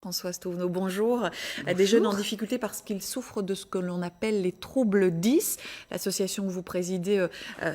Françoise Touvenot, bonjour. Bonjour. Des jeunes en difficulté parce qu'ils souffrent de ce que l'on appelle les troubles 10. L'association que vous présidez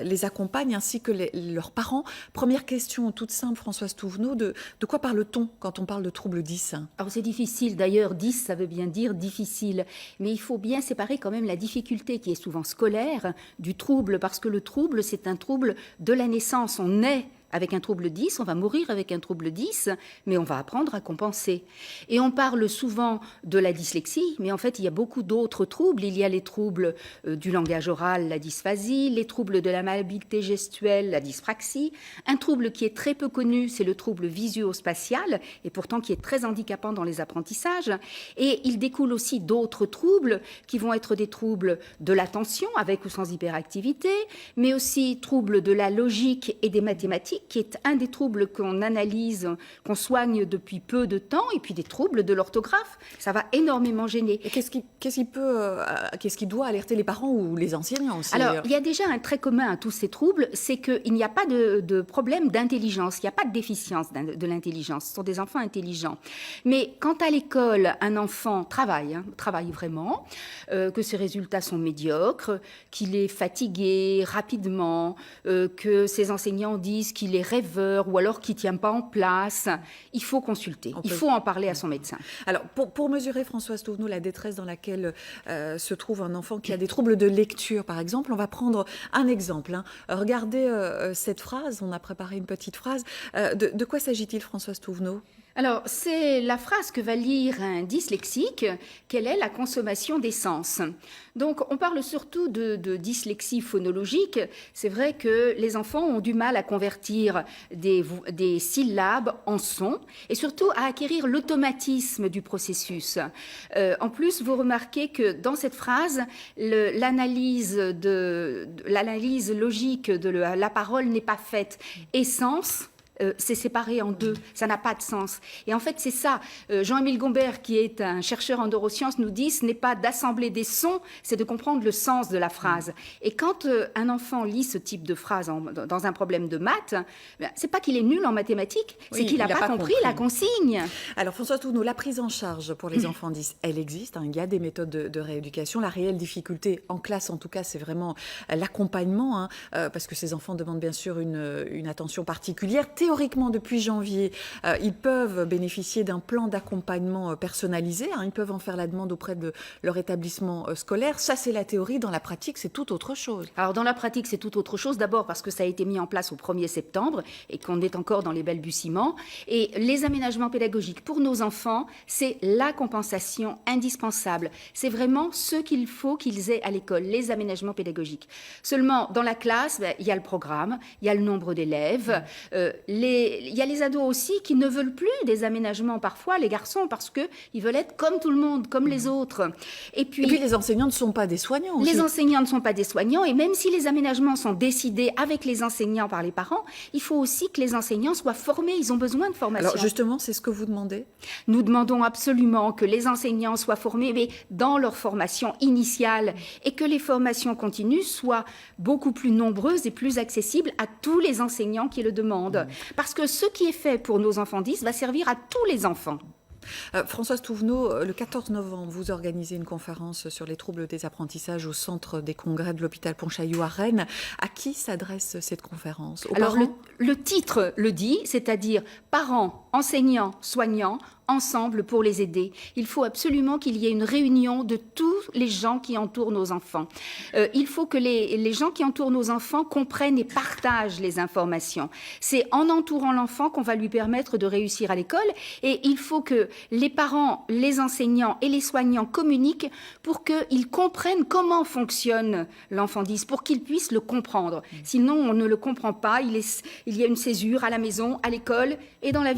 les accompagne ainsi que leurs parents. Première question toute simple, Françoise Touvenot, de quoi parle-t-on quand on parle de troubles 10? Alors c'est difficile, d'ailleurs 10 ça veut bien dire difficile, mais il faut bien séparer quand même la difficulté qui est souvent scolaire du trouble, parce que le trouble c'est un trouble de la naissance, on naît avec un trouble 10, on va mourir avec un trouble 10, mais on va apprendre à compenser. Et on parle souvent de la dyslexie, mais en fait, il y a beaucoup d'autres troubles. Il y a les troubles du langage oral, la dysphasie, les troubles de la malhabileté gestuelle, la dyspraxie. Un trouble qui est très peu connu, c'est le trouble visuo-spatial, et pourtant qui est très handicapant dans les apprentissages. Et il découle aussi d'autres troubles qui vont être des troubles de l'attention, avec ou sans hyperactivité, mais aussi troubles de la logique et des mathématiques, qui est un des troubles qu'on analyse, qu'on soigne depuis peu de temps, et puis des troubles de l'orthographe. Ça va énormément gêner. Et qu'est-ce qui doit alerter les parents ou les enseignants aussi? Alors, il y a déjà un trait commun à tous ces troubles, c'est qu'il n'y a pas de problème d'intelligence, il n'y a pas de déficience de l'intelligence. Ce sont des enfants intelligents. Mais quand à l'école, un enfant travaille vraiment, que ses résultats sont médiocres, qu'il est fatigué rapidement, que ses enseignants disent qu'il est rêveur ou alors qu'il ne tient pas en place, il faut consulter, il faut en parler à son médecin. Alors, pour mesurer, Françoise Touvenot, la détresse dans laquelle se trouve un enfant qui a des troubles de lecture, par exemple, on va prendre un exemple. Regardez cette phrase, on a préparé une petite phrase. De quoi s'agit-il, Françoise Touvenot ? Alors, c'est la phrase que va lire un dyslexique, quelle est la consommation d'essence. Donc, on parle surtout de dyslexie phonologique. C'est vrai que les enfants ont du mal à convertir des syllabes en sons et surtout à acquérir l'automatisme du processus. En plus, vous remarquez que dans cette phrase, l'analyse logique de la parole n'est pas faite. Essence, c'est séparé en deux, ça n'a pas de sens. Et en fait, c'est ça. Jean-Émile Gombert, qui est un chercheur en neurosciences, nous dit ce n'est pas d'assembler des sons, c'est de comprendre le sens de la phrase. Et quand un enfant lit ce type de phrase dans un problème de maths, c'est pas qu'il est nul en mathématiques, c'est qu'il n'a pas compris la consigne. Alors, Françoise Touvenot, la prise en charge pour les enfants 10, elle existe. Il y a des méthodes de rééducation. La réelle difficulté, en classe en tout cas, c'est vraiment l'accompagnement, parce que ces enfants demandent bien sûr une attention particulière. Théoriquement, depuis janvier, ils peuvent bénéficier d'un plan d'accompagnement personnalisé. Ils peuvent en faire la demande auprès de leur établissement scolaire. Ça, c'est la théorie. Dans la pratique, c'est tout autre chose. Alors, dans la pratique, c'est tout autre chose. D'abord parce que ça a été mis en place au 1er septembre et qu'on est encore dans les balbutiements. Et les aménagements pédagogiques pour nos enfants, c'est la compensation indispensable. C'est vraiment ce qu'il faut qu'ils aient à l'école, les aménagements pédagogiques. Seulement, dans la classe, il y a le programme, il y a le nombre d'élèves, il y a les ados aussi qui ne veulent plus des aménagements parfois, les garçons, parce qu'ils veulent être comme tout le monde, comme les autres. Et puis les enseignants ne sont pas des soignants aussi. Les enseignants ne sont pas des soignants, et même si les aménagements sont décidés avec les enseignants par les parents, il faut aussi que les enseignants soient formés, ils ont besoin de formation. Alors justement, c'est ce que vous demandez ? Nous demandons absolument que les enseignants soient formés, mais dans leur formation initiale, et que les formations continues soient beaucoup plus nombreuses et plus accessibles à tous les enseignants qui le demandent. Parce que ce qui est fait pour nos enfants 10 va servir à tous les enfants. Françoise Touvenot, le 14 novembre, vous organisez une conférence sur les troubles des apprentissages au centre des congrès de l'hôpital Pontchaillou à Rennes. À qui s'adresse cette conférence ? Aux Alors, parents ? le titre le dit, c'est-à-dire parents, enseignants, soignants, ensemble pour les aider. Il faut absolument qu'il y ait une réunion de tous les gens qui entourent nos enfants. Il faut que les gens qui entourent nos enfants comprennent et partagent les informations. C'est en entourant l'enfant qu'on va lui permettre de réussir à l'école, et il faut que les parents, les enseignants et les soignants communiquent pour qu'ils comprennent comment fonctionne l'enfant 10, pour qu'ils puissent le comprendre. Sinon, on ne le comprend pas. Il y a une césure à la maison, à l'école et dans la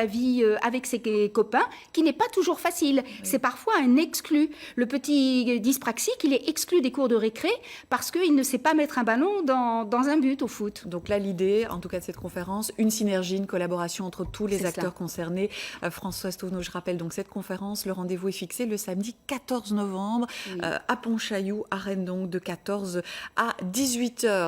vie avec ses copains, qui n'est pas toujours facile. Oui. C'est parfois un exclu. Le petit dyspraxique, il est exclu des cours de récré parce qu'il ne sait pas mettre un ballon dans un but au foot. Donc là, l'idée, en tout cas de cette conférence, une synergie, une collaboration entre tous les acteurs concernés. Françoise Touvenot, je rappelle donc cette conférence, le rendez-vous est fixé le samedi 14 novembre à Pontchaillou, à Rennes, donc de 14 à 18h.